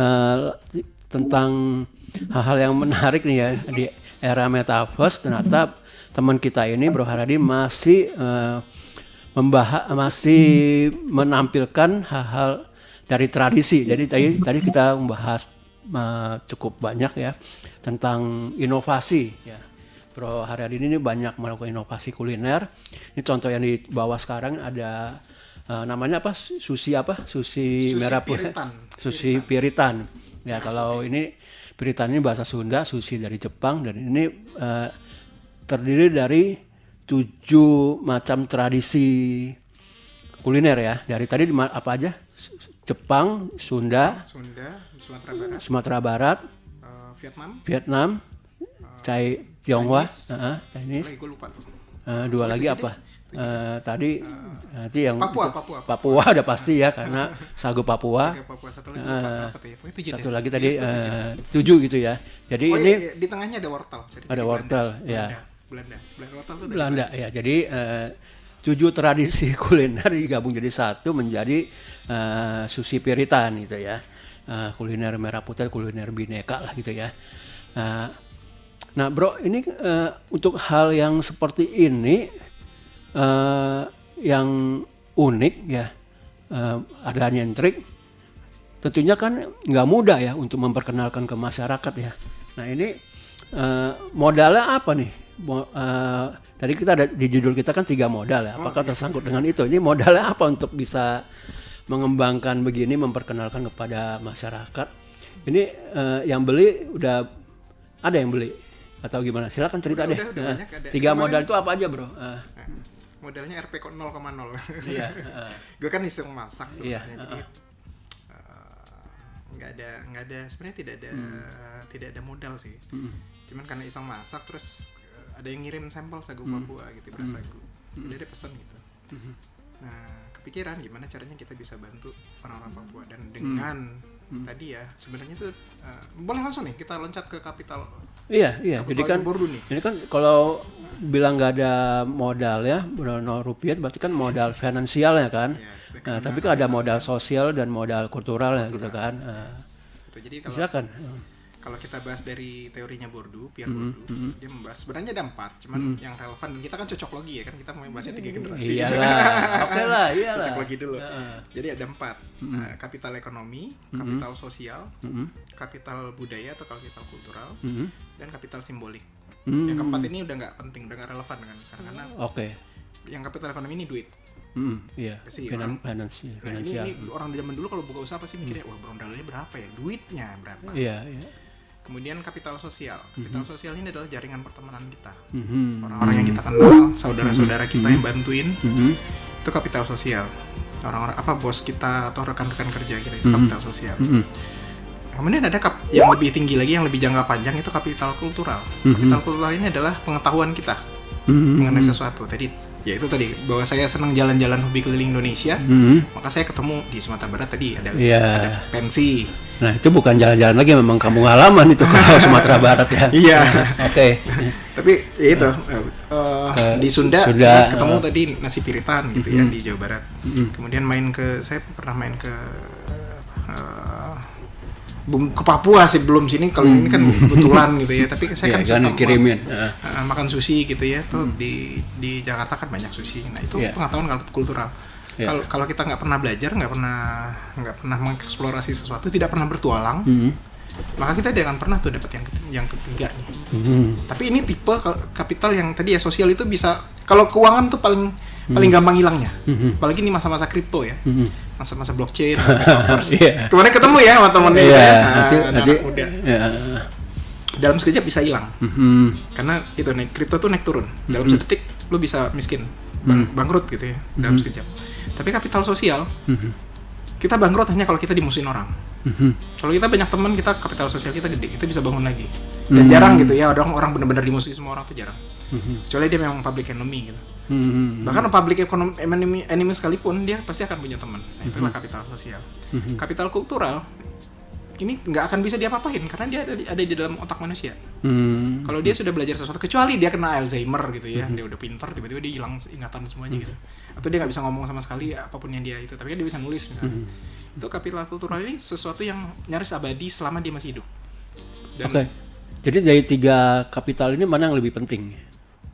uh, tentang hal-hal yang menarik nih ya di era metaverse. Ternyata teman kita ini Bro Haradi masih masih menampilkan hal-hal dari tradisi. Jadi tadi kita membahas cukup banyak ya tentang inovasi ya. Bro Haryadi ini banyak melakukan inovasi kuliner. Ini contoh yang di bawah sekarang ada namanya apa? Sushi merah putih. Sushi piritan. Ya, kalau ini piritan ini bahasa Sunda, sushi dari Jepang, dan ini terdiri dari 7 macam tradisi kuliner ya. Dari tadi apa aja? Jepang, Sunda, Sumatera Barat, Vietnam, Tionghoa, Chinese. Gue lupa tuh. 2 lagi apa? Tadi nanti yang Papua udah pasti ya karena sagu Papua. Satu lagi tadi 7 gitu ya. Jadi ini di tengahnya ada wortel. Ada wortel ya. Belanda ya. Jadi 7 tradisi kuliner digabung jadi satu menjadi sushi piritan gitu ya. Kuliner merah putih, kuliner bineka lah gitu ya. Nah Bro, ini untuk hal yang seperti ini yang unik ya, ada nyentrik, tentunya kan nggak mudah ya untuk memperkenalkan ke masyarakat ya. Nah ini modalnya apa nih? Tadi kita ada di judul kita kan 3 modal ya, apakah tersangkut dengan itu? Ini modalnya apa untuk bisa mengembangkan begini, memperkenalkan kepada masyarakat? Ini yang beli udah ada yang beli atau gimana? Silakan cerita deh. Udah 3 modal itu apa aja Bro? Modalnya RP 0,0. Iya. Gue kan iseng masak sebenarnya, iya, jadi nggak ada sebenarnya tidak ada modal sih. Cuman karena iseng masak terus ada yang ngirim sampel sagu Papua gitu, beras sagu. Udah ada pesan gitu. Nah, kepikiran gimana caranya kita bisa bantu orang-orang Papua, dan dengan tadi ya sebenarnya tuh boleh langsung nih kita loncat ke kapital. Iya. Jadi kan ini kan kalau bilang nggak ada modal ya, modal 0 rupiah berarti kan modal finansialnya kan. Yes, tapi kan ada modal sosial dan modal kultural ya gitu kan. Jadi silakan. Kalau kita bahas dari teorinya Pierre Bourdieu, dia membahas sebenarnya ada 4, cuman yang relevan, dan kita kan cocok logi ya kan, kita mau bahasnya 3 generasi. Iyalah, oke lah. Cocok logi dulu. Jadi ada 4, kapital ekonomi, kapital sosial, kapital budaya atau kapital kultural, dan kapital simbolik. Yang keempat ini udah nggak penting, udah nggak relevan dengan sekarang karena yang kapital ekonomi ini duit. Iya. Finansial. Nah ini orang zaman dulu kalau buka usaha pasti mikirnya, wah modalnya berapa ya, duitnya berapa. Iya. Kemudian kapital sosial. Kapital sosial ini adalah jaringan pertemanan kita. Orang-orang yang kita kenal, saudara-saudara kita yang bantuin, itu kapital sosial. Orang-orang bos kita atau rekan-rekan kerja kita itu kapital sosial. Kemudian ada yang lebih tinggi lagi, yang lebih jangka panjang, itu kapital kultural. Kapital kultural ini adalah pengetahuan kita mengenai sesuatu. Ya itu tadi, bahwa saya senang jalan-jalan hobi keliling Indonesia, maka saya ketemu di Sumatera Barat tadi ada pensi. Nah itu bukan jalan-jalan lagi, memang kampung halaman itu kalau Sumatera Barat ya. Iya. Oke. Tapi ya itu di Sunda ketemu tadi nasi piritan gitu ya di Jawa Barat. Kemudian saya pernah main ke Papua sih, belum sini, kalau ini kan kebetulan gitu ya, tapi saya kan suka makan sushi gitu ya, tuh di Jakarta kan banyak sushi. Nah itu pengetahuan kultural. Kalau kita nggak pernah belajar, nggak pernah mengeksplorasi sesuatu, tidak pernah bertualang, maka kita tidak akan pernah tuh dapat yang ketiga nih. Tapi ini tipe kapital yang tadi ya, sosial itu bisa, kalau keuangan tuh paling gampang hilangnya. Apalagi ini masa-masa kripto ya. Masa-masa blockchain, metaverse. Kemarin ketemu ya sama temennya anak muda. Dalam sekejap bisa hilang. Karena itu kripto tuh naik turun. Dalam sedetik lu bisa miskin, bangkrut gitu ya dalam sekejap. Tapi kapital sosial, kita bangkrut hanya kalau kita dimusuhin orang. Kalau kita banyak teman, kita kapital sosial kita gede, kita bisa bangun lagi. Dan jarang gitu ya, orang benar-benar dimusuhi semua orang tuh jarang. Kecuali dia memang public enemy gitu. Bahkan public enemy sekalipun dia pasti akan punya teman. Nah, itulah kapital sosial. Kapital kultural, ini nggak akan bisa diapa-apain karena dia ada di dalam otak manusia. Kalau dia sudah belajar sesuatu, kecuali dia kena Alzheimer gitu ya, dia udah pintar, tiba-tiba dia hilang ingatan semuanya gitu, atau dia nggak bisa ngomong sama sekali apapun yang dia itu, tapi kan dia bisa nulis misalnya. Itu kapital kultural ini sesuatu yang nyaris abadi selama dia masih hidup. Oke. Jadi dari 3 kapital ini mana yang lebih penting?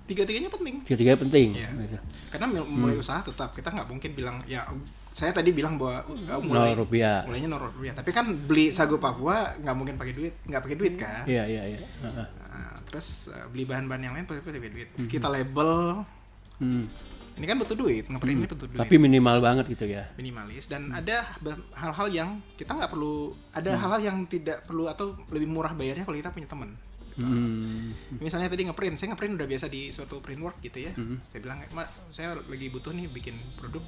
Tiga-tiganya penting. Tiga-tiganya penting. Ya. Gitu. Karena mulai usaha tetap kita nggak mungkin bilang ya, saya tadi bilang bahwa mulainya 0 rupiah. Tapi kan beli sagu Papua nggak mungkin pakai duit kan? Iya. Terus beli bahan-bahan yang lain pakai duit. Kita label. Ini kan butuh duit, ngeprint ini butuh duit. Tapi minimal banget gitu ya. Minimalis, dan ada hal-hal yang kita nggak perlu, ada hal-hal yang tidak perlu atau lebih murah bayarnya kalau kita punya teman. Misalnya tadi saya ngeprint udah biasa di suatu print work gitu ya. Saya bilang, saya lagi butuh nih bikin produk,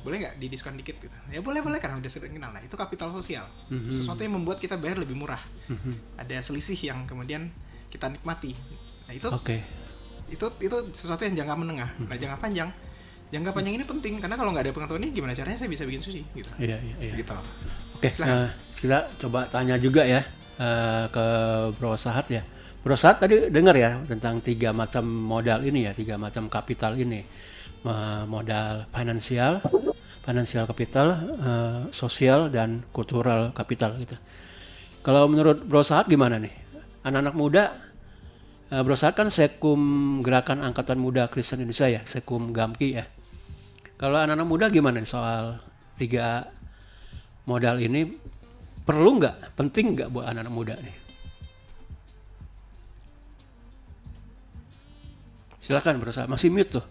boleh nggak didiskon dikit gitu. Ya boleh karena udah sering kenal. Nah itu kapital sosial, sesuatu yang membuat kita bayar lebih murah. Ada selisih yang kemudian kita nikmati. Nah itu itu sesuatu yang jangka menengah. Nah jangka panjang ini penting karena kalau nggak ada pengetahuan ini gimana caranya saya bisa bikin sushi gitu. Iya. Gitu. Oke, kita coba tanya juga ya ke Bro Sahat ya. Bro Sahat tadi dengar ya tentang 3 macam modal ini ya, 3 macam kapital ini. Modal financial capital, sosial dan kultural capital gitu. Kalau menurut Bro Sahat gimana nih? Anak-anak muda, Bro Sahat kan Sekum Gerakan Angkatan Muda Kristen Indonesia ya, Sekum Gamki ya. Kalau anak-anak muda gimana nih soal 3 modal ini, perlu nggak, penting nggak buat anak-anak muda nih? Silakan Bro Sahat, masih mute tuh.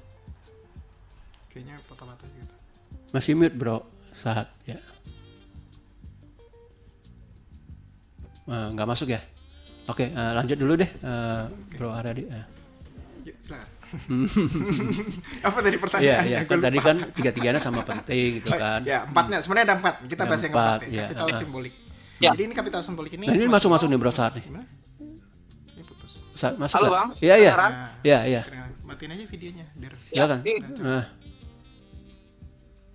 Kayaknya patah-patah gitu. Masih mute Bro Sahat ya. Nggak masuk ya? Oke, lanjut dulu deh, Bro Haryadi. Ya, silakan. Apa tadi pertanyaannya? Iya, kan tadi kan 3-tiganya sama penting gitu kan. Ya, 4-nya sebenarnya ada 4. Kita bahas yang 4 ya. Kapital simbolik. Ya. Jadi ini kapital simbolik ini. Nah, ini masuk nih Bro Sahat nih. Ini putus. Masuk. Halo Bang. Iya. Iya. Matiin aja videonya biar. Silakan.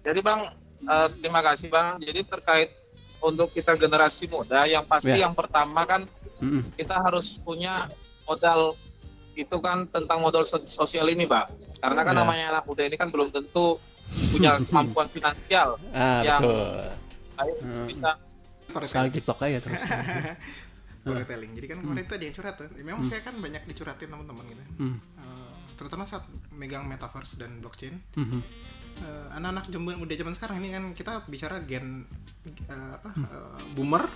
Jadi Bang, terima kasih Bang. Jadi terkait untuk kita generasi muda, yang pasti yang pertama kan kita harus punya modal, itu kan tentang modal sosial ini Bang. Karena kan namanya anak muda ini kan belum tentu punya kemampuan finansial yang bisa soal TikTok aja terus. Storytelling. Jadi kan kemarin tadi yang curhat tuh. Memang saya kan banyak dicurhatin teman-teman gitu. Terutama saat megang metaverse dan blockchain. Anak-anak muda zaman sekarang ini kan kita bicara boomer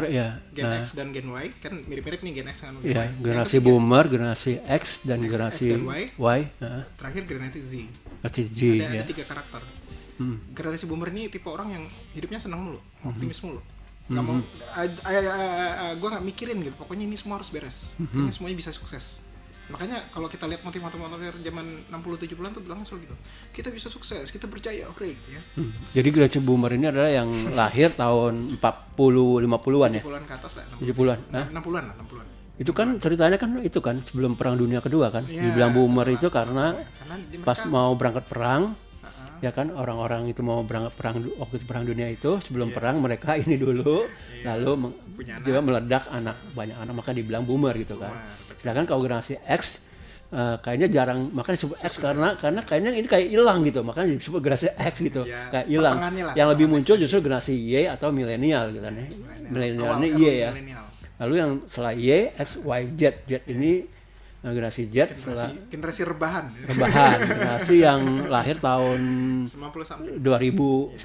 Ya. Gen X dan Gen Y kan mirip-mirip nih, Gen X kan Gen Ya, Y. generasi boomer, generasi X dan generasi Y. Terakhir generasi Z. Ada 3 karakter. Generasi boomer ini tipe orang yang hidupnya senang mulu, optimis mulu. Gak mau, gue nggak mikirin gitu. Pokoknya ini semua harus beres. Pokoknya semuanya bisa sukses. Makanya kalau kita lihat motivator zaman 60-70-an tuh bilangnya selalu gitu. Kita bisa sukses, kita percaya, ya. Jadi generasi boomer ini adalah yang lahir tahun 40-50-an ya? 70-an ke atas lah. 70-an? 60-an. Itu kan ceritanya kan itu kan sebelum Perang Dunia Kedua kan? Ya, dibilang boomer itu karena pas mau berangkat perang, ya kan orang-orang itu mau berangkat perang waktu Perang Dunia itu, sebelum perang mereka ini dulu, lalu dia meledak banyak anak, maka dibilang boomer gitu kan. Sedangkan kalau generasi X kayaknya jarang, makanya disebut X karena kayaknya ini kayak hilang gitu, makanya disebut generasi X gitu, kayak hilang. Yang lebih muncul justru generasi Y atau milenial gitu kan ya. Milenial ini Y ya. Lalu yang setelah Y, X, Y, Z ini generasi Z, generasi rebahan, generasi yang lahir tahun 2090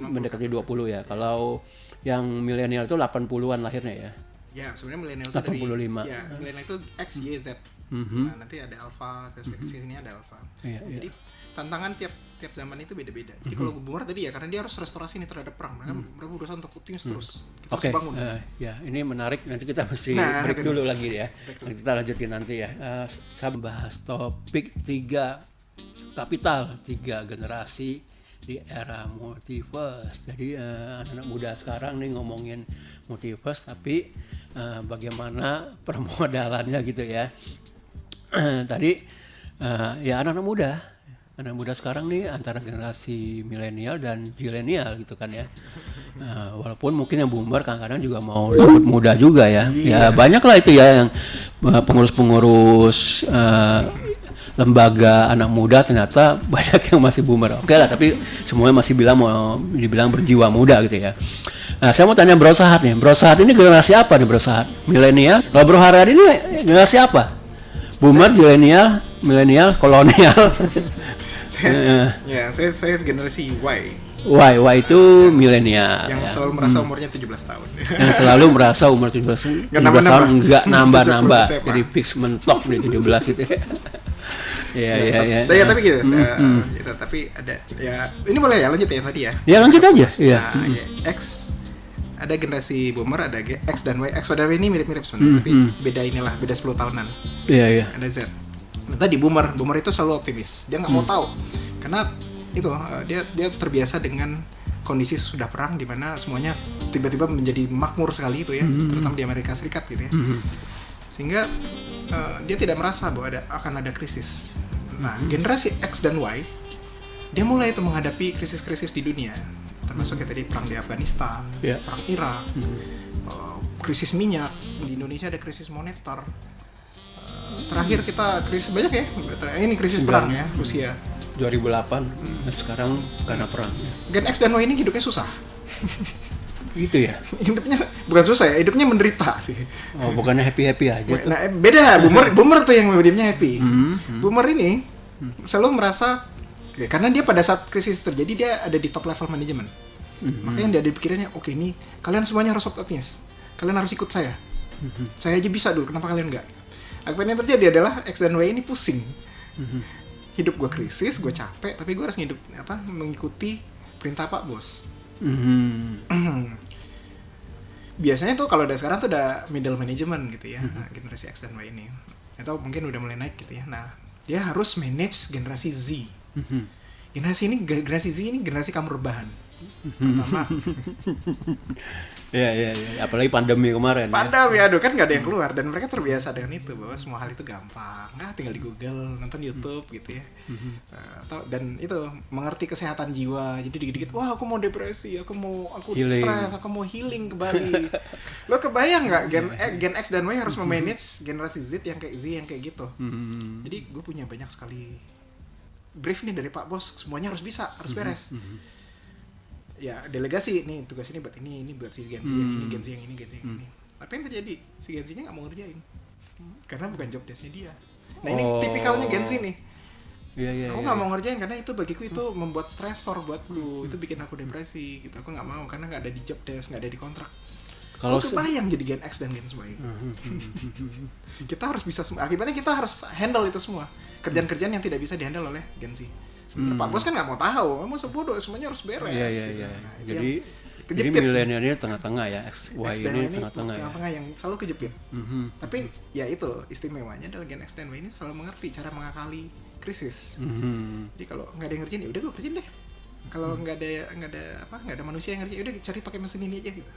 mendekati 20 ya. Kalau yang milenial itu 80-an lahirnya ya. Ya, sebenarnya milenial itu 85. Milenial itu X, Y, Z. Nah, nanti ada alpha, ke sini ada alpha. Jadi tantangan tiap zaman itu beda-beda. Jadi kalau boomer tadi ya, karena dia harus restorasi nih terhadap perang. Mereka berusaha untuk optimis terus. Kita harus bangun. Ya, ini menarik. Nanti kita mesti break dulu lagi ya. Nanti kita lanjutin nanti ya. Saya bahas topik 3 kapital, 3 generasi di era multiverse. Jadi anak-anak muda sekarang nih ngomongin multiverse, tapi bagaimana permodalannya gitu ya. Tadi ya anak-anak muda anak muda sekarang nih antara generasi milenial dan zilenial gitu kan ya. Walaupun mungkin yang boomer kadang-kadang juga mau disebut muda juga ya. Ya banyak lah itu ya yang pengurus-pengurus lembaga anak muda ternyata banyak yang masih boomer. Oke lah, tapi semuanya masih mau dibilang berjiwa muda gitu ya. Nah, saya mau tanya Bro Sahat nih. Bro Sahat ini generasi apa nih Bro Sahat? Milenial? Kalau Bro Haryadi ini generasi apa? Boomer, zilenial, milenial, kolonial? Saya generasi Y. Y itu milenial. Yang selalu merasa umurnya 17 tahun. Yang selalu merasa umur 17 tahun enggak nambah-nambah. Jadi fix mentok di 17 gitu ya. Ya, tapi gitu. Tapi ada ya, ini boleh ya lanjut ya tadi ya. Ya lanjut aja. X ada generasi boomer, ada X dan Y. X dan Y ini mirip-mirip sebenarnya, tapi beda 10 tahunan. Iya. Ada Z. Nah, tadi boomer itu selalu optimis. Dia nggak mau tahu. Karena itu dia terbiasa dengan kondisi sudah perang di mana semuanya tiba-tiba menjadi makmur sekali itu ya, terutama di Amerika Serikat gitu ya. Sehingga dia tidak merasa bahwa akan ada krisis. Nah, generasi X dan Y dia mulai itu menghadapi krisis-krisis di dunia, termasuk kayak tadi perang di Afghanistan, perang Irak, krisis minyak, di Indonesia ada krisis moneter. Terakhir kita krisis banyak ya, ini krisis perang ya, Rusia 2008, sekarang karena perang. Gen X dan Y ini hidupnya susah. Gitu ya? Hidupnya bukan susah ya, hidupnya menderita sih. Oh, bukannya happy-happy aja tuh. Nah, beda, boomer tuh yang hidupnya happy. Boomer ini selalu merasa karena dia pada saat krisis terjadi dia ada di top level manajemen. Makanya dia ada pikirannya, oke nih kalian semuanya harus optimis. Kalian harus ikut saya. Saya aja bisa dulu, kenapa kalian enggak? Akibatnya yang terjadi adalah X dan Y ini pusing. Hidup gue krisis, gue capek, tapi gue harus mengikuti perintah Pak Bos. Biasanya tuh kalau udah sekarang tuh udah middle management gitu ya, generasi X dan Y ini. Atau mungkin udah mulai naik gitu ya. Nah, dia harus manage generasi Z. Generasi Z ini generasi kamu rebahan. Pertama. Ya. Apalagi pandemi kemarin. Aduh kan nggak ada yang keluar dan mereka terbiasa dengan itu bahwa semua hal itu gampang. Tinggal di Google, nonton YouTube gitu ya. Dan itu mengerti kesehatan jiwa. Jadi dikit-dikit, wah aku mau depresi, aku stres, aku mau healing kembali. Lo kebayang nggak Gen X dan Y harus memanage generasi Z yang kayak gitu. Jadi gue punya banyak sekali brief nih dari Pak Bos, semuanya harus bisa, harus beres. Ya delegasi nih, tugas ini buat ini buat si Gen Z yang ini, Gen Z yang ini, Gen Z yang ini. Tapi yang terjadi, si Gen Z-nya nggak mau ngerjain karena bukan job desk-nya dia. Nah ini tipikalnya Gen Z nih. Aku nggak mau ngerjain karena itu bagiku itu membuat stresor buatku, itu bikin aku depresi gitu. Aku nggak mau karena nggak ada di job desk, nggak ada di kontrak. Kalau kebayang jadi Gen X dan Gen Y. Kita harus bisa, akibatnya kita harus handle itu semua. Kerjaan-kerjaan yang tidak bisa dihandle oleh Gen Z. Sebenarnya Pak Bos kan nggak mau tahu, mau sebodoh, semuanya harus beres. Iya. Nah, jadi milenial ini tengah-tengah ya, X, Y ini tengah-tengah yang selalu kejepit. Tapi ya itu istimewanya adalah Gen X dan Y ini selalu mengerti cara mengakali krisis. Jadi kalau nggak ada yang ngerjain, ya udah gue kerjain deh. Kalau nggak ada manusia yang ngerjain, udah cari pakai mesin ini aja gitu.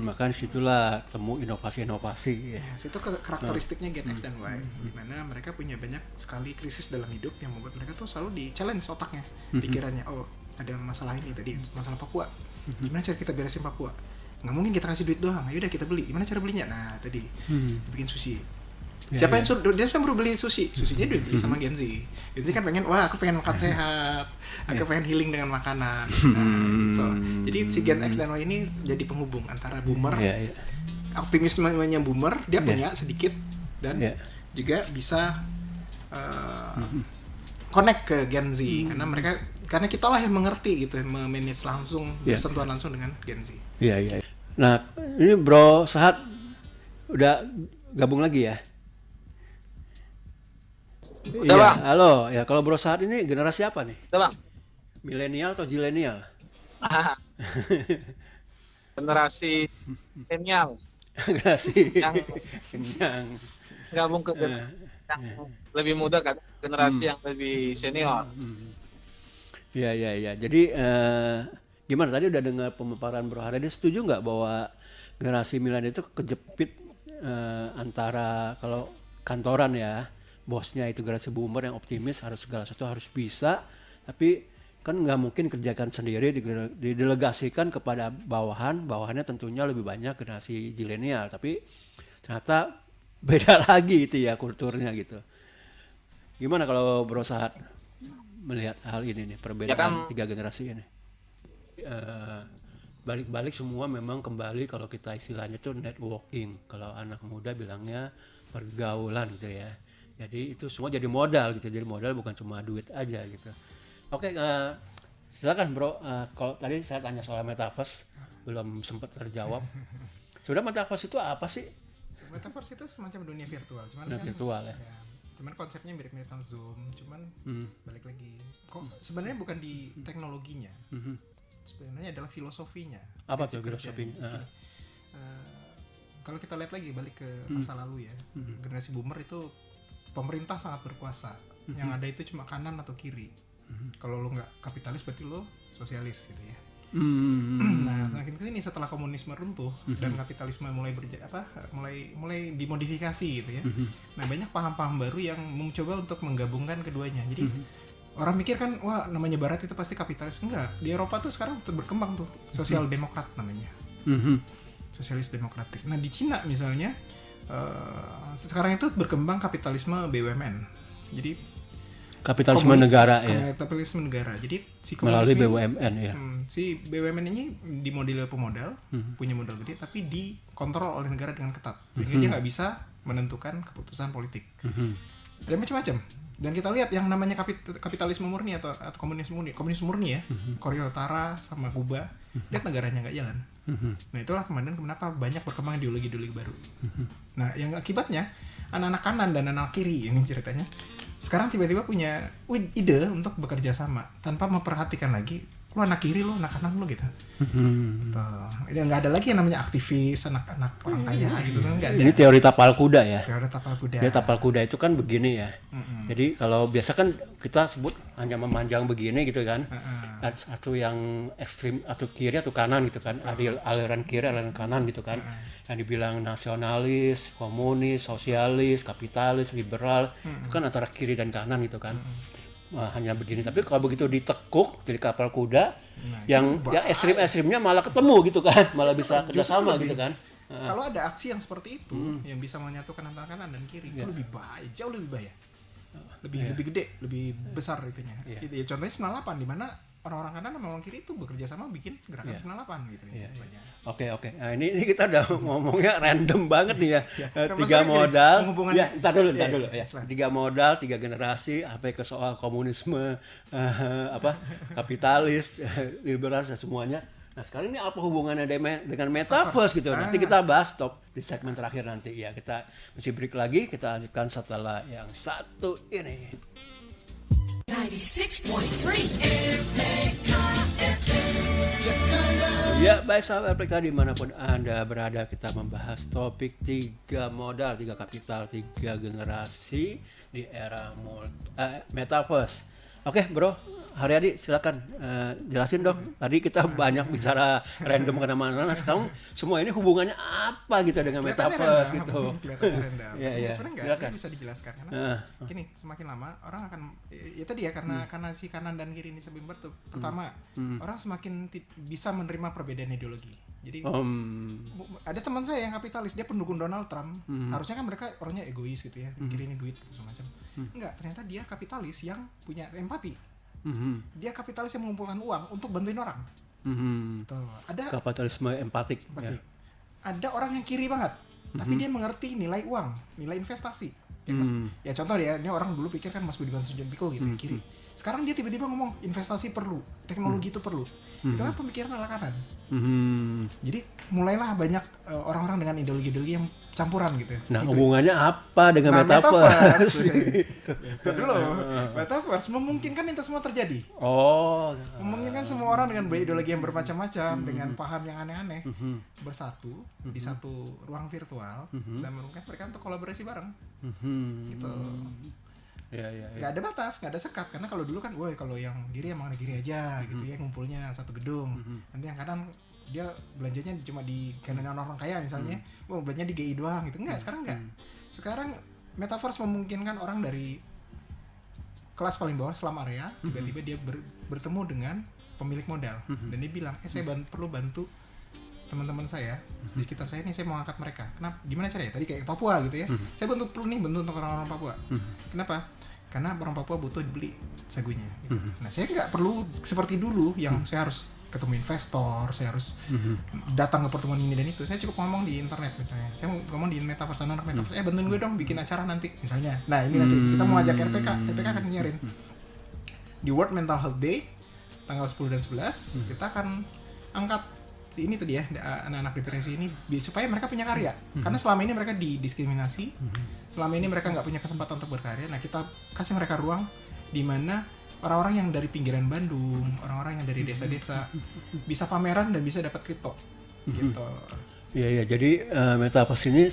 Maka disitulah temu inovasi-inovasi. Yes, itu karakteristiknya Gen X dan Y, di mana mereka punya banyak sekali krisis dalam hidup yang membuat mereka tuh selalu di-challenge otaknya, pikirannya. Oh, ada masalah ini tadi, masalah Papua. Gimana cara kita beresin Papua? Nggak mungkin kita kasih duit doang. Yaudah kita beli. Gimana cara belinya? Nah, tadi bikin sushi. Siapa yang suruh? Dia suruh beli sushi. Sushinya dia beli sama Gen Z. Gen Z kan pengen, wah aku pengen makan sehat, aku pengen healing dengan makanan. Gitu. Jadi si Gen X dan Y ini jadi penghubung antara boomer, optimismenya boomer, dia punya sedikit dan juga bisa connect ke Gen Z karena kita lah yang mengerti gitu, memanage langsung, bersentuhan langsung dengan Gen Z. Iya. Nah ini Bro Sahat udah gabung lagi ya? Udah, Bang. Halo. Ya, kalau Bro Sahat ini generasi apa nih? Udah, Bang. Milenial atau zilenial? Generasi milenial. Generasi yang gabung ke yang lebih muda kan, generasi yang lebih senior. Iya. Jadi gimana tadi udah dengar pemaparan Bro Haryadi, setuju nggak bahwa generasi milenial itu kejepit antara kalau kantoran ya, bosnya itu generasi boomer yang optimis, harus segala sesuatu harus bisa, tapi kan nggak mungkin kerjakan sendiri, didelegasikan kepada bawahannya tentunya lebih banyak generasi zilenial, tapi ternyata beda lagi itu ya kulturnya gitu. Gimana kalau Bro Sahat melihat hal ini nih, perbedaan tiga generasi ini? Balik-balik semua memang kembali kalau kita istilahnya tuh networking, kalau anak muda bilangnya pergaulan gitu ya. Jadi itu semua jadi modal gitu, jadi modal bukan cuma duit aja gitu. Oke, silakan Bro. Kalau tadi saya tanya soal metaverse belum sempat terjawab. Sudah, metaverse itu apa sih? Metaverse itu semacam dunia virtual, cuman virtual ya. Cuman konsepnya mirip-mirip sama Zoom, cuman balik lagi. Kok sebenarnya bukan di teknologinya. Sebenarnya adalah filosofinya. Apa tuh filosofinya? Kalau kita lihat lagi balik ke masa lalu ya, generasi boomer itu pemerintah sangat berkuasa. Yang ada itu cuma kanan atau kiri. Kalau lo nggak kapitalis berarti lo sosialis gitu ya. Nah, makin kesini setelah komunisme runtuh dan kapitalisme mulai dimodifikasi gitu ya. Nah, banyak paham-paham baru yang mencoba untuk menggabungkan keduanya. Jadi orang mikir kan, wah namanya Barat itu pasti kapitalis. Enggak, di Eropa tuh sekarang berkembang tuh sosial demokrat namanya, sosialis demokratik. Nah di Cina misalnya sekarang itu berkembang kapitalisme BUMN. Jadi kapitalisme negara ya. Kapitalisme negara. Jadi si melalui BUMN ya. Si BUMN ini dimodel pemodal, punya modal gede, tapi dikontrol oleh negara dengan ketat, sehingga dia nggak bisa menentukan keputusan politik. Ada macam-macam. Dan kita lihat yang namanya kapitalisme murni atau komunisme murni ya, Korea Utara sama Kuba, lihat negaranya nggak jalan. Nah itulah kemudian kenapa banyak berkembang ideologi-ideologi baru. Nah yang akibatnya anak-anak kanan dan anak kiri ini ceritanya sekarang tiba-tiba punya ide untuk bekerja sama tanpa memperhatikan lagi lo anak kiri, lo anak kanan lo gitu. Nggak ada lagi yang namanya aktivis anak-anak orang kaya gitu kan, nggak ada. Ini teori tapal kuda ya. Teori tapal kuda. Dia tapal kuda itu kan begini ya. Jadi kalau biasa kan kita sebut hanya memanjang begini gitu kan. Satu yang ekstrim atau kiri atau kanan gitu kan. Aliran kiri, aliran kanan gitu kan. Yang dibilang nasionalis, komunis, sosialis, kapitalis, liberal, itu kan antara kiri dan kanan gitu kan. Hanya begini, tapi kalau begitu ditekuk jadi kapal kuda, yang ya ekstrimnya malah ketemu gitu kan, malah bisa kerjasama gitu kan. Kalau ada aksi yang seperti itu yang bisa menyatukan antara kanan dan kiri, itu lebih bahaya, jauh lebih bahaya, lebih gede, lebih besar itunya. Ya, contohnya 98 di mana orang-orang kanan sama orang kiri itu bekerja sama bikin gerakan 98 gitu. Oke. Nah, ini kita udah ngomongnya random banget nih ya. Tiga modal. Ya, entar dulu ya. Tiga modal, tiga generasi, sampai ke soal komunisme, kapitalis, liberal semuanya. Nah, sekarang ini apa hubungannya dengan metaverse gitu? Nanti kita bahas di segmen terakhir nanti ya. Kita masih break lagi, kita lanjutkan setelah yang satu ini. 96.3 RPK FM. Ya, baik sahabat RPK dimanapun Anda berada, kita membahas topik 3 modal, 3 kapital, 3 generasi di era metaverse. Oke, Bro Haryadi, silakan jelasin dong. Tadi kita banyak bicara random kemana-mana. Sekarang semua ini hubungannya apa gitu dengan metaverse gitu? Kelihatannya random. Ya sebenarnya nggak bisa dijelaskan karena gini, semakin lama orang akan ya tadi ya karena si kanan dan kiri ini sebimber tuh. Pertama, orang semakin bisa menerima perbedaan ideologi. Jadi ada teman saya yang kapitalis, dia pendukung Donald Trump. Harusnya kan mereka orangnya egois gitu ya, mikir ini duit gitu semacam. Enggak, ternyata dia kapitalis yang punya empati. Dia kapitalis yang mengumpulkan uang untuk bantuin orang. Tuh, ada kapitalisme empatik. Ya. Ada orang yang kiri banget, tapi dia mengerti nilai uang, nilai investasi. Ya contoh ya, ini orang dulu pikir kan Mas Budiman Sujatmiko gitu kiri. Sekarang dia tiba-tiba ngomong investasi perlu, teknologi itu perlu. Itu kan pemikiran ala kanan. Jadi mulailah banyak orang-orang dengan ideologi-ideologi yang campuran gitu. Nah, hubungannya apa dengan metaverse? Dulu, metaverse memungkinkan itu semua terjadi. Memungkinkan semua orang dengan ideologi yang bermacam-macam, dengan paham yang aneh-aneh, bersatu di satu ruang virtual dan memungkinkan mereka untuk kolaborasi bareng. Gitu. Gak ada batas, gak ada sekat, karena kalau dulu kan, woi kalau yang kiri emang kiri aja gitu ya, ngumpulnya satu gedung. Nanti yang kanan dia belanjanya cuma di kanan orang kaya misalnya, belanja di GI doang gitu. Sekarang enggak. Sekarang Metaverse memungkinkan orang dari kelas paling bawah slum area tiba-tiba dia bertemu dengan pemilik modal dan dia bilang, saya perlu bantu teman-teman saya di sekitar saya ini, saya mau angkat mereka. Kenapa? Gimana caranya? Tadi kayak Papua gitu ya. Saya perlu untuk orang-orang Papua. Kenapa? Karena orang Papua butuh dibeli sagunya. Gitu. Nah, saya nggak perlu seperti dulu yang saya harus ketemu investor, saya harus datang ke pertemuan ini dan itu. Saya cukup ngomong di internet misalnya. Saya mau ngomong di metaverse, anak metaverse. Bantuin gue dong bikin acara nanti misalnya. Nah, ini nanti kita mau ajak RPK akan nyiarin. Di World Mental Health Day tanggal 10 dan 11 kita akan angkat ini tadi ya, anak-anak depresi ini supaya mereka punya karya. Karena selama ini mereka didiskriminasi, selama ini mereka nggak punya kesempatan untuk berkarya. Nah, kita kasih mereka ruang di mana orang-orang yang dari pinggiran Bandung, orang-orang yang dari desa-desa bisa pameran dan bisa dapat kripto. Gitu. Iya, jadi Metaverse ini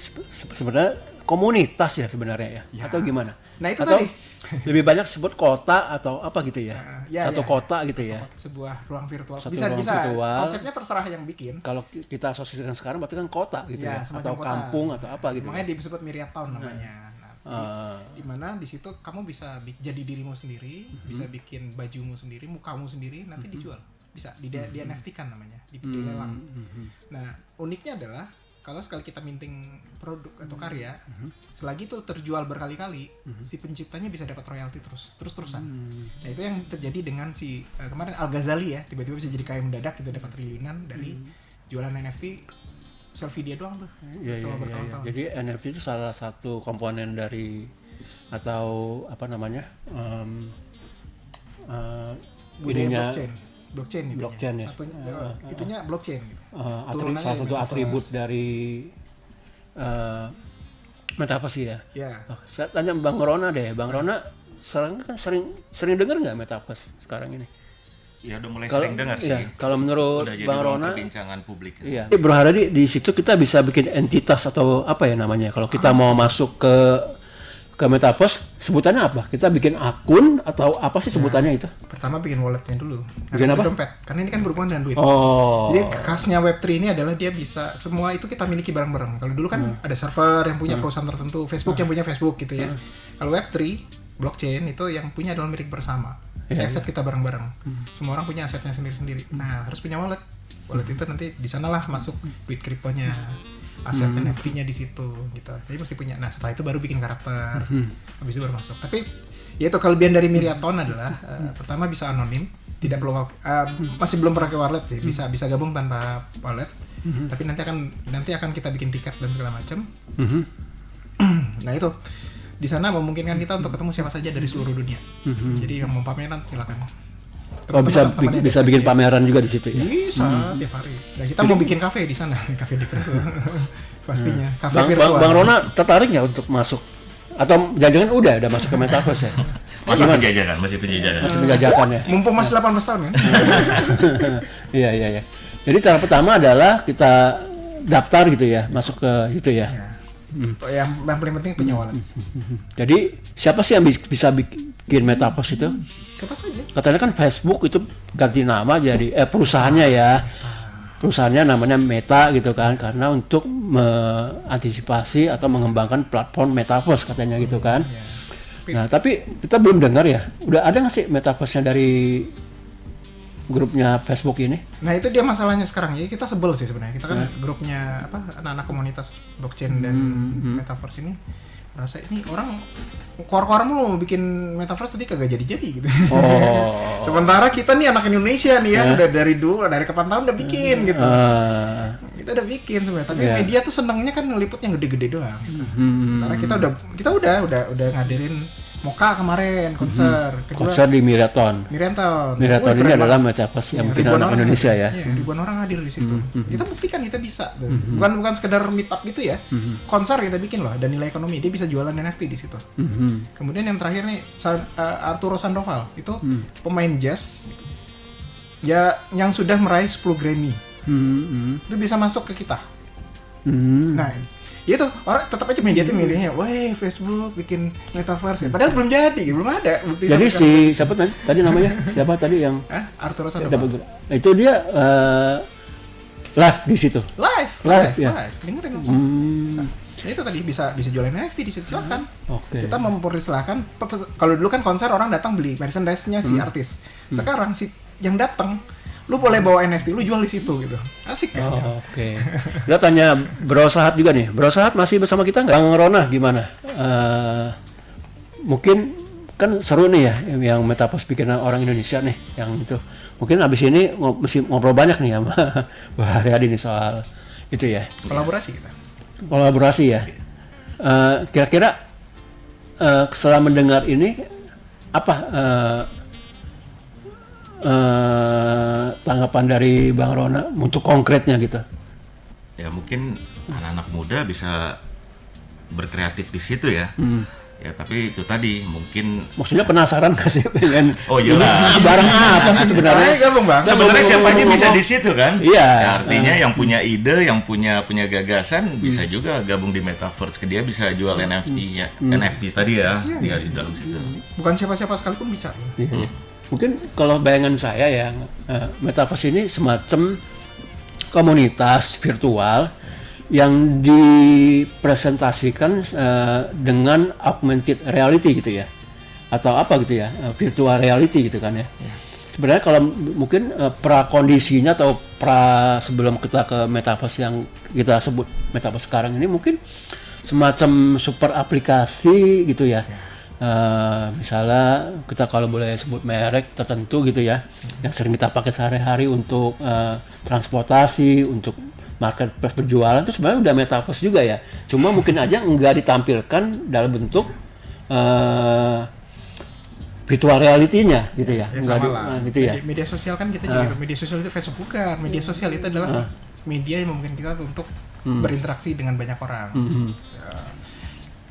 sebenarnya komunitas ya sebenarnya ya. Atau gimana? Nah, itu atau tadi lebih banyak sebut kota atau apa gitu ya? Satu kota gitu ya. Sebuah ruang virtual. Satu Bisa ruang virtual. Konsepnya terserah yang bikin. Kalau kita asosiasikan sekarang berarti kan kota gitu ya, atau kota, kampung atau apa gitu. Makanya disebut Myriad Town namanya. Di mana di situ kamu bisa jadi dirimu sendiri, bisa bikin bajumu sendiri, mukamu sendiri, nanti dijual. Bisa di NFT-kan namanya, dilelang. Nah, uniknya adalah kalau sekali kita minting produk atau karya, selagi itu terjual berkali-kali, si penciptanya bisa dapat royalti terus-terusan. Nah, itu yang terjadi dengan si kemarin Al Ghazali ya, tiba-tiba bisa jadi kaya mendadak gitu, dapat triliunan dari jualan NFT selfie dia doang tuh. Selama bertahun-tahun. Jadi NFT itu salah satu komponen dari atau apa namanya? Budaya blockchain ya. Itunya blockchain gitu. Salah satu atribut dari Metaverse ya. Saya tanya Bang Rona deh. Bang Rona sering dengar nggak Metaverse sekarang ini? Ya udah mulai sering dengar sih. Kalau menurut Bang Rona, perbincangan publik. Iya. Bro Haradi, di situ kita bisa bikin entitas atau apa ya namanya? Kalau kita mau masuk ke Metaverse, sebutannya apa? Kita bikin akun atau apa sih sebutannya itu? Pertama bikin walletnya dulu. Bikin apa? Dompet. Karena ini kan berhubungan dengan duit. Jadi khasnya Web3 ini adalah dia bisa semua itu kita miliki bareng-bareng. Kalau dulu kan ada server yang punya perusahaan tertentu, Facebook yang punya Facebook gitu ya. Kalau Web3, blockchain itu yang punya adalah milik bersama. Aset kita bareng-bareng. Semua orang punya asetnya sendiri-sendiri. Nah, harus punya wallet. Wallet itu nanti di sanalah masuk duit kriptonya. Aset NFT-nya di situ gitu. Jadi mesti punya. Nah, setelah itu baru bikin karakter. Habis itu baru masuk. Tapi ya itu kelebihan dari Myriad Town adalah pertama bisa anonim, tidak perlu masih belum pakai wallet sih. Bisa gabung tanpa wallet. Tapi nanti akan kita bikin tiket dan segala macam. Nah, itu di sana memungkinkan kita untuk ketemu siapa saja dari seluruh dunia. Jadi yang mau pameran silakan. Bisa bikin pameran juga di situ ya. Bisa tiap hari. Dan kita mau bikin kafe di sana, kafe depresi. Pastinya. Kafe virtual. Bang Rona tertarik nggak untuk masuk? Atau jangan-jangan udah masuk ke Metaverse ya? Masih penjajakan ya. Mumpung masih 18 tahun kan. Iya. Jadi cara pertama adalah kita daftar gitu ya, masuk ke situ ya. Yang paling penting punya wallet. Jadi siapa sih yang bisa bikin Metaverse itu? Siapa saja. Katanya kan Facebook itu ganti nama jadi perusahaannya ya. Perusahaannya namanya Meta gitu kan, karena untuk mengantisipasi atau mengembangkan platform Metaverse katanya gitu kan. Nah, tapi kita belum dengar ya. Udah ada nggak sih Metaverse-nya dari grupnya Facebook ini? Nah, itu dia masalahnya sekarang. Jadi kita sebel sih sebenarnya. Kita kan grupnya anak-anak komunitas blockchain dan Metaverse ini merasa ini orang keluar-keluar mulu mau bikin Metaverse tadi kagak jadi-jadi gitu. Sementara kita nih anak Indonesia nih ya udah dari kapan tahun udah bikin gitu. Kita udah bikin sebenarnya, tapi media tuh senangnya kan ngeliput yang gede-gede doang gitu. Sementara kita udah ngadirin Moka kemarin konser. Konser di Myriad Town. Myriad Town ini adalah Metaverse yang bikin anak Indonesia ya. Ribuan orang hadir di situ. Kita buktikan kita bisa. Bukan sekedar meet up gitu ya. Konser kita bikin loh, ada nilai ekonomi. Dia bisa jualan NFT di situ. Kemudian yang terakhir nih Arturo Sandoval itu pemain jazz ya yang sudah meraih 10 Grammy. Itu bisa masuk ke kita. Nah, itu orang tetap aja media tuh milihnya, wah Facebook bikin Metaverse, padahal belum ada bukti. Jadi siapa tadi namanya? Siapa tadi yang Arturo Sandoval. Itu dia live di situ. Live. Dengerin langsung. Ya itu tadi bisa jualan NFT di situ, silakan. Oke. Kita mempersilahkan. Kalau dulu kan konser orang datang beli merchandise-nya si artis. Sekarang si yang datang, lu boleh bawa NFT, lu jual di situ gitu. Asik kan? Oke. Kita tanya Bro Sahat juga nih. Bro Sahat masih bersama kita nggak? Bang Rona gimana? Mungkin kan seru nih ya yang Metaverse bikinan orang Indonesia nih yang itu. Mungkin abis ini mesti ngobrol banyak nih sama Mbak Haryadi nih soal itu ya. Kolaborasi ya. Kira-kira setelah mendengar ini apa tanggapan dari Bang Rona untuk konkretnya gitu? Ya mungkin anak-anak muda bisa berkreatif di situ ya. Ya tapi itu tadi mungkin maksudnya penasaran nggak sih pengen jelas barang apa sih sebenarnya? Sebenarnya siapa aja bisa di situ kan? Iya. Ya, artinya yang punya ide, yang punya gagasan bisa juga gabung di Metaverse. Dia bisa jual NFT-nya, NFT tadi ya, dia di dalam situ. Bukan siapa-siapa sekalipun bisa. Mungkin kalau bayangan saya ya, Metaverse ini semacam komunitas virtual yang dipresentasikan dengan augmented reality gitu ya, atau apa gitu ya, virtual reality gitu kan ya. Sebenarnya kalau mungkin prakondisinya atau sebelum kita ke Metaverse yang kita sebut Metaverse sekarang ini mungkin semacam super aplikasi gitu ya. Misalnya kita kalau boleh sebut merek tertentu gitu ya, yang sering kita pakai sehari-hari untuk transportasi, untuk marketplace berjualan itu sebenarnya udah Metaverse juga ya. Cuma mungkin aja nggak ditampilkan dalam bentuk virtual reality-nya gitu ya. Sama lah. Gitu ya. Media sosial kan kita juga media sosial itu Facebook bukan. Media sosial itu adalah media yang memungkinkan kita untuk berinteraksi dengan banyak orang.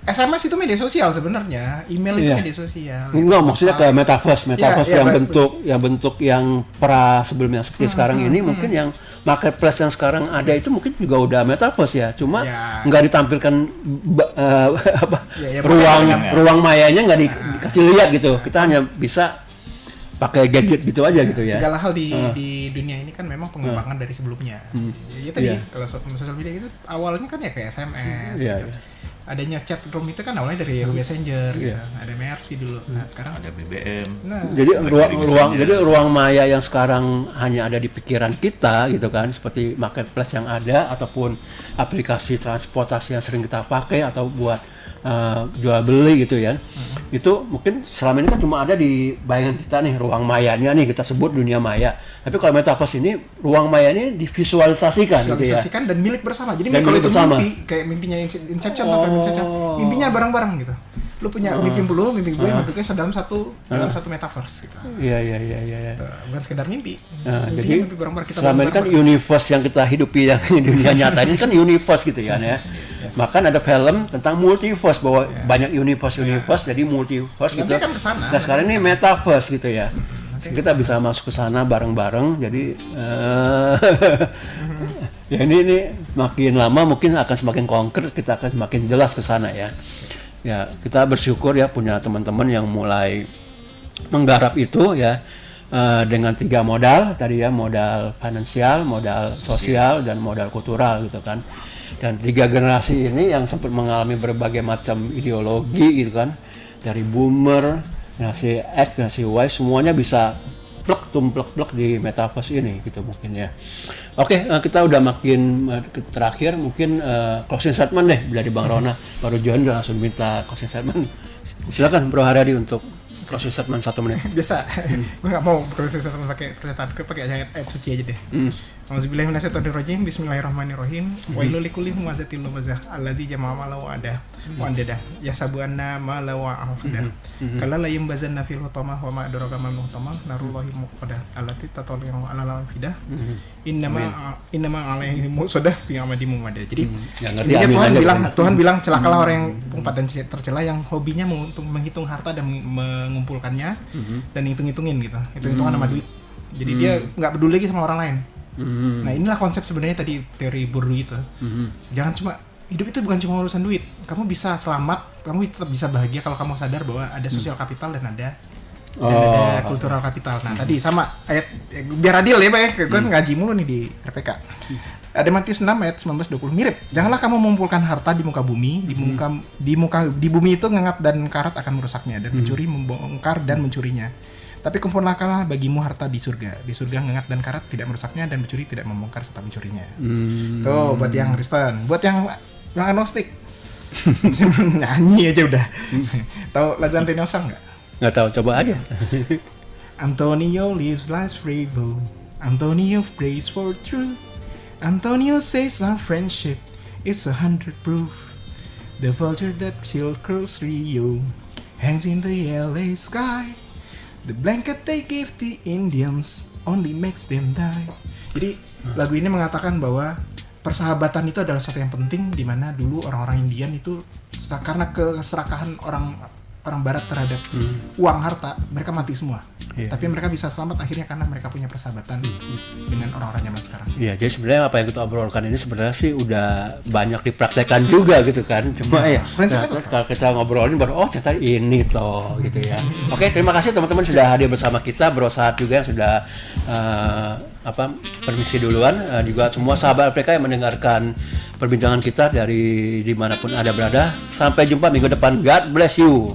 SMS itu media sosial sebenarnya, email itu media sosial. Enggak, maksudnya ke Metaverse yang bentuk yang sebelumnya seperti sekarang ini mungkin yang marketplace yang sekarang ada itu mungkin juga udah Metaverse ya, cuma nggak ditampilkan ruang mayanya nggak dikasih lihat gitu. Kita hanya bisa pakai gadget gitu aja gitu ya. Segala hal di dunia ini kan memang pengembangan dari sebelumnya. Ya tadi kalau sosial media itu awalnya kan ya kayak SMS gitu. Adanya chat room itu kan awalnya dari Yahoo Messenger gitu. Ada MRC dulu. Nah, sekarang ada BBM. Jadi ruang maya yang sekarang hanya ada di pikiran kita gitu kan, seperti marketplace yang ada ataupun aplikasi transportasi yang sering kita pakai atau buat jual beli gitu ya. Itu mungkin selama ini kan cuma ada di bayangan kita nih, ruang mayanya nih kita sebut dunia maya. Tapi kalau Metaverse ini ruang mayanya divisualisasikan gitu ya. Dan milik bersama. Jadi kalau itu mimpi kayak mimpinya Inception atau Inception, mimpinya bareng-bareng gitu. Lu punya mimpi lu, mimpi gue, mimpi gue dalam satu Metaverse gitu. Iya. Bukan sekedar mimpi. Jadi mimpi bareng-bareng kita. Selama ini kan universe yang kita hidupi yang di dunia nyata ini kan universe gitu kan ya. Bahkan ada film tentang multiverse bahwa banyak universe jadi multiverse gitu. Kan kesana. Nah sekarang ini Metaverse gitu ya. Kita bisa masuk ke sana bareng-bareng. Jadi ya ini makin lama mungkin akan semakin konkret, kita akan semakin jelas ke sana ya. Ya, kita bersyukur ya punya teman-teman yang mulai menggarap itu ya dengan 3 modal tadi ya, modal finansial, modal sosial dan modal kultural gitu kan. Dan 3 generasi ini yang sempat mengalami berbagai macam ideologi gitu kan, dari boomer, generasi X, generasi Y, semuanya bisa plek di Metaverse ini gitu mungkin ya. Oke, kita udah makin terakhir, mungkin closing statement deh dari Bang Rona. Baru join udah langsung minta closing statement. Silakan Bro Haryadi untuk closing statement 1 menit. Biasa, gue nggak mau closing statement pakai pernyataan, gue pakai ayat suci aja deh. Auzubillahi minasyaitonirrajim. Bismillahirrahmanirrahim. Wailul likulli humazatil lumazah allazi jama'a malahu ada wa andada yasabu anna ma la wa afda. Kala la yambazanna fil hutamah wa ma adraka ma hutamah narullahi muqada allati tatawallu ala fidah. Innama alaihi musadah fi amadi mumada. Jadi Tuhan bilang celakalah orang yang umpat dan tercela yang hobinya untuk menghitung harta dan mengumpulkannya dan hitung-hitungin gitu. Hitung-hitungan sama duit. Jadi dia nggak peduli lagi sama orang lain. Nah inilah konsep sebenarnya tadi teori Bourdieu itu. Jangan cuma hidup itu bukan cuma urusan duit. Kamu bisa selamat, kamu tetap bisa bahagia kalau kamu sadar bahwa ada sosial kapital dan ada kultural kapital. Nah tadi sama ayat biar adil ya Pak ya, gue ngaji mulu nih di RPK. Ada Matius 6 ayat 19-20 mirip. Janganlah kamu mengumpulkan harta di muka bumi, di bumi itu ngengat dan karat akan merusaknya, dan pencuri membongkar dan mencurinya. Tapi kumpulkanlah bagimu harta di surga. Di surga ngengat dan karat tidak merusaknya, dan pencuri tidak membongkar serta mencurinya. Tuh buat yang Kristen, buat yang agnostik. Nyanyi aja udah. Tahu lagu Antonio Song nggak? Nggak tahu, coba aja. Antonio lives life frivol. Antonio prays for truth. Antonio says our friendship is 100 proof. The vulture that circles Rio hangs in the LA sky. The blanket they give the Indians only makes them die. Jadi lagu ini mengatakan bahwa persahabatan itu adalah sesuatu yang penting, di mana dulu orang-orang Indian itu karena keserakahan orang Barat terhadap uang harta, mereka mati semua. Tapi mereka bisa selamat akhirnya karena mereka punya persahabatan dengan orang-orang zaman sekarang. Iya, jadi sebenarnya apa yang kita obrolkan ini sebenarnya sih udah banyak dipraktekkan juga gitu kan. Cuma kalau kita ngobrolin baru ternyata ini toh gitu ya. Oke, terima kasih teman-teman sudah hadir bersama kita, Bro Sahat juga yang sudah permisi duluan, juga semua sahabat mereka yang mendengarkan perbincangan kita dari dimanapun Anda berada. Sampai jumpa minggu depan. God bless you.